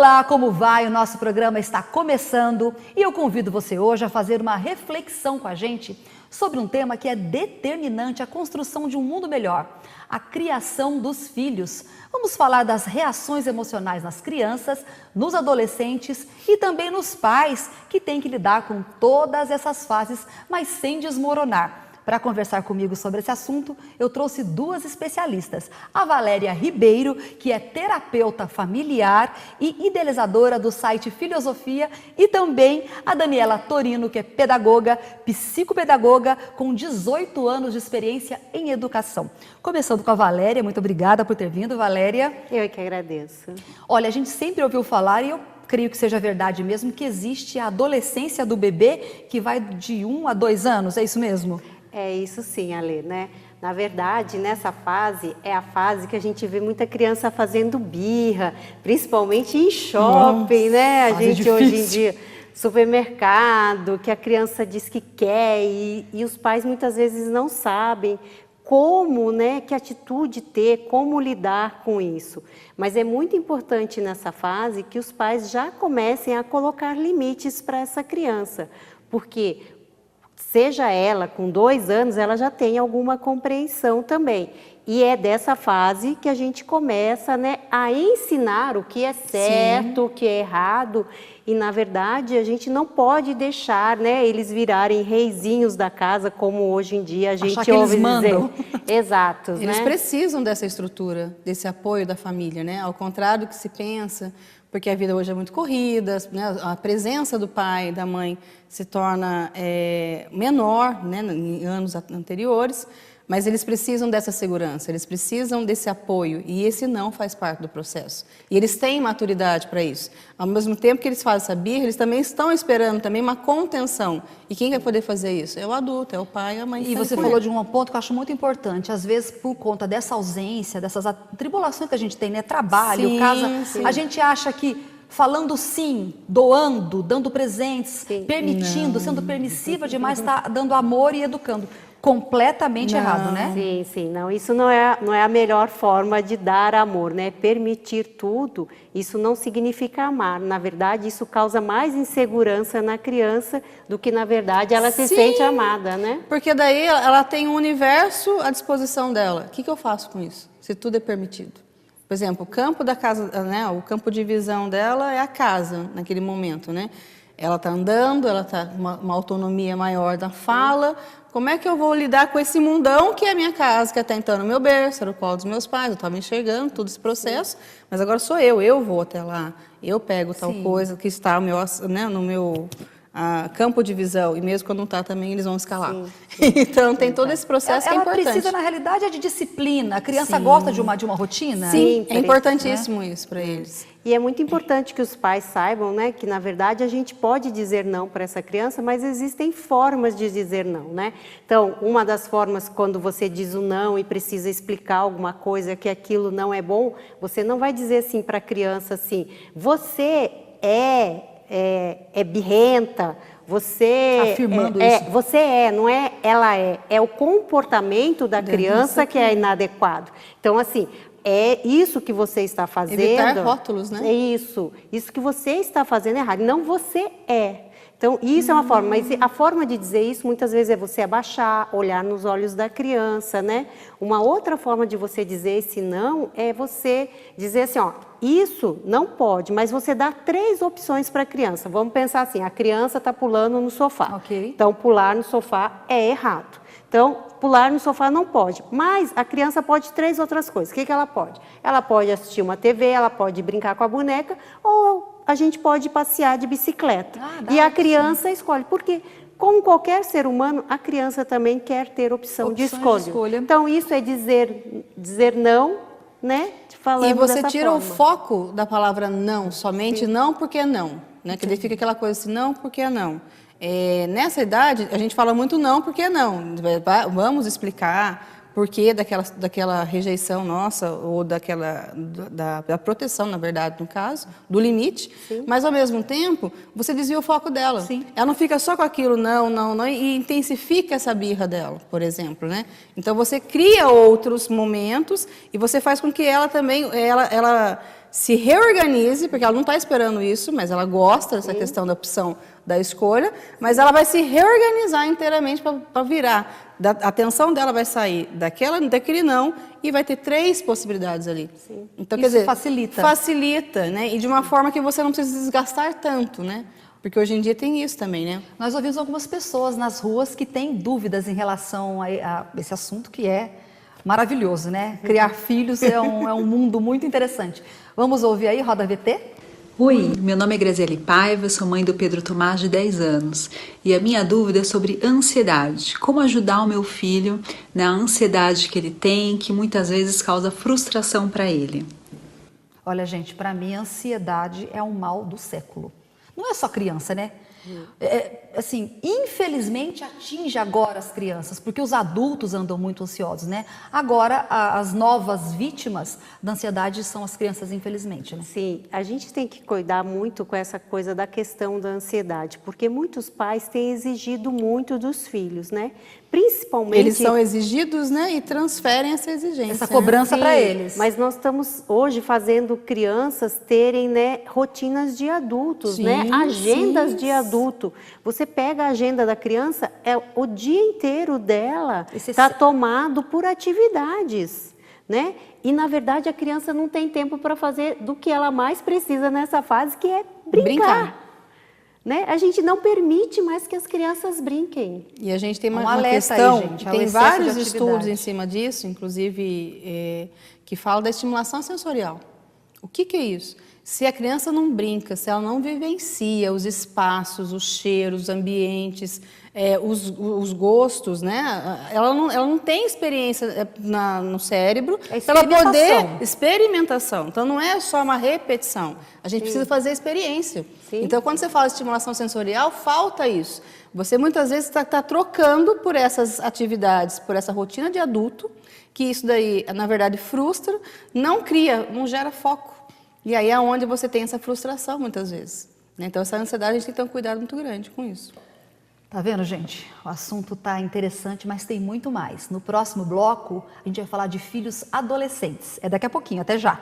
Olá, como vai? O nosso programa está começando e eu convido você hoje a fazer uma reflexão com a gente sobre um tema que é determinante à construção de um mundo melhor, a criação dos filhos. Vamos falar das reações emocionais nas crianças, nos adolescentes e também nos pais que têm que lidar com todas essas fases, mas sem desmoronar. Para conversar comigo sobre esse assunto, eu trouxe duas especialistas. A Valéria Ribeiro, que é terapeuta familiar e idealizadora do site Filhosofia, e também a Daniela Torino, que é pedagoga, psicopedagoga, com 18 anos de experiência em educação. Começando com a Valéria, muito obrigada por ter vindo, Valéria. Eu que agradeço. Olha, a gente sempre ouviu falar, e eu creio que seja verdade mesmo, que existe a adolescência do bebê, que vai de 1 a 2 anos, é isso mesmo? É isso sim, Alê, né? Na verdade, nessa fase, é a fase que a gente vê muita criança fazendo birra, principalmente em shopping, né? A gente difícil. Hoje em dia, supermercado, que a criança diz que quer e os pais muitas vezes não sabem como, né, que atitude ter, como lidar com isso. Mas é muito importante nessa fase que os pais já comecem a colocar limites para essa criança, porque seja ela com 2 anos, ela já tem alguma compreensão também. E é dessa fase que a gente começa, né, a ensinar o que é certo, Sim. o que é errado. E, na verdade, a gente não pode deixar, né, eles virarem reizinhos da casa, como hoje em dia a gente ouve dizer. Exatos, Eles né? precisam dessa estrutura, desse apoio da família, né? Ao contrário do que se pensa, porque a vida hoje é muito corrida, né? A presença do pai e da mãe se torna menor, né, em anos anteriores, mas eles precisam dessa segurança, eles precisam desse apoio, e esse não faz parte do processo. E eles têm maturidade para isso. Ao mesmo tempo que eles fazem essa birra, eles também estão esperando também uma contenção. E quem vai poder fazer isso? É o adulto, é o pai, a mãe. E você falou de um ponto que eu acho muito importante. Às vezes, por conta dessa ausência, dessas atribulações que a gente tem, né? Trabalho, Sim, casa, sim. a gente acha que falando sim, doando, dando presentes, permitindo, sendo permissiva demais, está dando amor e educando. Completamente errado, né? Sim, sim. Não, isso não é a melhor forma de dar amor, né? Permitir tudo, isso não significa amar. Na verdade, isso causa mais insegurança na criança do que, na verdade, ela se sente amada, né? Porque daí ela tem um universo à disposição dela. O que eu faço com isso? Se tudo é permitido. Por exemplo, o campo da casa, né? O campo de visão dela é a casa, naquele momento, né? Ela está andando, ela está com uma autonomia maior da fala. Como é que eu vou lidar com esse mundão que é a minha casa, que até então era o meu berço, era o colo dos meus pais, eu estava enxergando todo esse processo, mas agora sou eu vou até lá, eu pego tal coisa que está no meu campo de visão, e mesmo quando não está também eles vão escalar. Então tem todo esse processo que é importante. Ela precisa, na realidade, de disciplina. A criança gosta de uma rotina? Sim, é importantíssimo isso para eles. E é muito importante que os pais saibam, né, que na verdade a gente pode dizer não para essa criança, mas existem formas de dizer não, né? Então, uma das formas, quando você diz o não e precisa explicar alguma coisa, que aquilo não é bom, você não vai dizer assim para a criança assim, você é birrenta, você afirmando isso. Você não é ela é o comportamento da criança que é inadequado. Então, assim, é isso que você está fazendo. Evitar rótulos, né? É isso que você está fazendo é errado, não você é. Então, isso é uma forma, mas a forma de dizer isso, muitas vezes, é você abaixar, olhar nos olhos da criança, né? Uma outra forma de você dizer esse não é você dizer assim, ó, isso não pode, mas você dá 3 opções para a criança. Vamos pensar assim, a criança está pulando no sofá. Okay. Então, pular no sofá é errado. Então, pular no sofá não pode, mas a criança pode 3 outras coisas. O que ela pode? Ela pode assistir uma TV, ela pode brincar com a boneca, ou a gente pode passear de bicicleta. E a criança escolhe, porque como qualquer ser humano, a criança também quer ter opção de escolha. Então, isso é dizer não, né? Falando e você tira forma. O foco da palavra não, somente não porque não, né? Que daí fica aquela coisa assim, não porque não. Nessa idade, a gente fala muito não porque não. Vamos explicar por que daquela rejeição nossa, ou da proteção, na verdade, no caso, do limite. Sim. Mas, ao mesmo tempo, você desvia o foco dela. Sim. Ela não fica só com aquilo, não, e intensifica essa birra dela, por exemplo, né? Então, você cria outros momentos e você faz com que ela também, ela se reorganize, porque ela não está esperando isso, mas ela gosta dessa questão da opção da escolha, mas ela vai se reorganizar inteiramente para virar. A atenção dela vai sair daquele não e vai ter 3 possibilidades ali. Sim. Então, Isso quer dizer, facilita. Facilita, né? E de uma forma que você não precisa desgastar tanto, né? Porque hoje em dia tem isso também, né? Nós ouvimos algumas pessoas nas ruas que têm dúvidas em relação a esse assunto que é maravilhoso, né? Criar filhos é um mundo muito interessante. Vamos ouvir aí, roda VT? Oi, meu nome é Graziele Paiva, sou mãe do Pedro Tomás de 10 anos e a minha dúvida é sobre ansiedade. Como ajudar o meu filho na ansiedade que ele tem, que muitas vezes causa frustração para ele? Olha, gente, para mim a ansiedade é um mal do século. Não é só criança, né? Assim, infelizmente atinge agora as crianças, porque os adultos andam muito ansiosos, né? Agora, as novas vítimas da ansiedade são as crianças, infelizmente, né? Sim, a gente tem que cuidar muito com essa coisa da questão da ansiedade, porque muitos pais têm exigido muito dos filhos, né? Principalmente... Eles são exigidos, né? E transferem essa exigência. Essa cobrança Sim, para eles. Mas nós estamos hoje fazendo crianças terem, né, rotinas de adultos, Sim, né? Agendas sim. de adulto. Você pega a agenda da criança, o dia inteiro dela está tomado por atividades, né? E na verdade a criança não tem tempo para fazer do que ela mais precisa nessa fase, que é brincar. Né? A gente não permite mais que as crianças brinquem. E a gente tem uma alerta questão, aí, gente, ao tem excesso vários de estudos atividade. em cima disso, inclusive que falam da estimulação sensorial. O que é isso? Se a criança não brinca, se ela não vivencia os espaços, os cheiros, os ambientes, os gostos, né? Ela não tem experiência no cérebro para ela poder... Experimentação. Então, não é só uma repetição. A gente precisa fazer experiência. Sim. Então, quando você fala de estimulação sensorial, falta isso. Você, muitas vezes, está trocando por essas atividades, por essa rotina de adulto, que isso daí, na verdade, frustra, não gera foco. E aí é onde você tem essa frustração, muitas vezes. Então, essa ansiedade, a gente tem que ter um cuidado muito grande com isso. Tá vendo, gente? O assunto tá interessante, mas tem muito mais. No próximo bloco, a gente vai falar de filhos adolescentes. É daqui a pouquinho, até já.